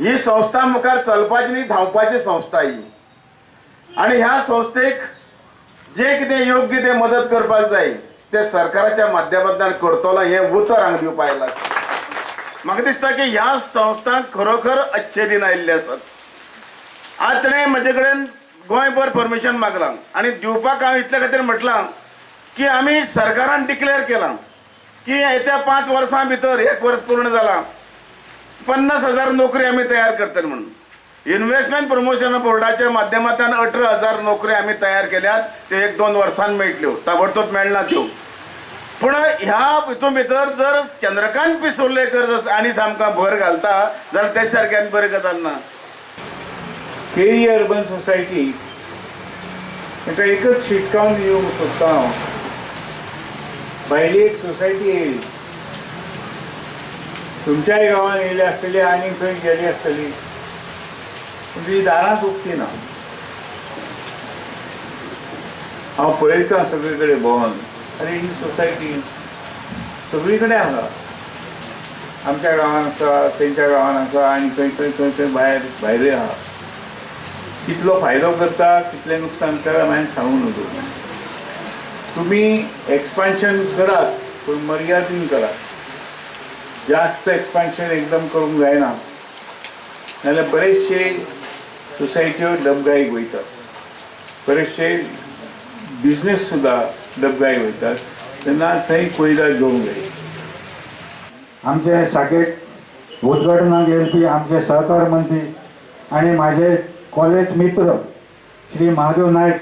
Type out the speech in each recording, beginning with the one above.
ही संस्था मुखार चलपाची न्ही धांवपाची संस्था ही आणि ह्या संस्थेक जे कितें योग्य ते मदत करपाक जाय ते सरकाराच्या माध्यमांतल्यान करतलो हे उतर हांगा दिवपाक आयला. म्हाका दिसता की ह्या संस्थांक खरोखर अच्छे दिन आयिल्ले आसात. आज ताणें म्हजे कडेन गोंयभर परमिशन मागलां आनी दिवपाक हांव इतले खातीर म्हटलां की आमी सरकारान डिक्लेअर केलां की येत्या 5 वर्सां भितर 1 वर्स पूर्ण जालां 50,000 नोकरी आमी तयार करतले म्हणून. इन्व्हेस्टमेंट प्रमोशन बोर्डाच्या माध्यमांतल्यान 18,000 नोकरी आमी तयार केल्यात. ते 1-2 वर्सांन मेळटल्यो, ताबडतोब मेळना त्यो. पूण ह्या हितून भितर जर चंद्रकांत पिसोर्लेकर आनी आमकां भर घालता जाल्यार ते सारक्यान बरी गजाल ना. केरी अर्बन सोसायटी ताका एकच शिटकावन दिवंक सोदता हांव. भायली एक सोसायटी येयली, तुमच्याय गांवांत येयली आसतली, आनी खंय गेली आसतली, पूण ती दारांत उक्ती ना. हांव पळयता सगळे कडेन भोंवन, अरे ही सोसायटी सगळी कडेन आसा. आमच्या गांवांत आसा, तेंच्या गांवांत आसा, आनी खंय खंय खंय खंय भायरूय आसा. कितलो फायदो करता, कितलें नुकसान करता हांवें सांगूंक नजो. तुम्ही एक्सपान्शन करात, पूण मर्यादीन करात. जास्त एक्सपान्शन एकदम करूंक जायना, नाजाल्यार बरेचशे सोसायट्यो डबघाईक वयतात, बरेचशे बिझनेस सुद्धा डबघाईक वयतात. तेन्ना थंय कुयदाद घेवंक जाय. आमचे शाखेत उद्घाटनाक येवपी आमचे सहकार मंत्री आणि माझे कॉलेज मित्र श्री महादेव नायक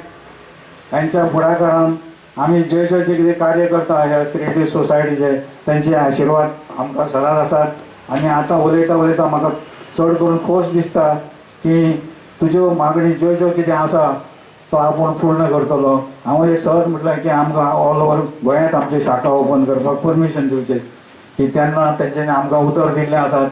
यांच्या पुढाकारान आम्ही जे जे कितें कार्य करता ह्या क्रिएटीव सोसायटीचे त्यांचे आशीर्वाद आमकां सदांच आसात. आनी आतां उलयता उलयता म्हाका चड करून खोस दिसता की तुज्यो मागणी ज्यो ज्यो कितें आसा तो आपूण पूर्ण करतलो. हांव एक सहज म्हटलें की आमकां ऑल ओवर गोंयांत आमची शाखा ओपन करपाक परमिशन दिवचें की तेन्ना तेंच्यांनी आमकां उतर दिल्लें आसा.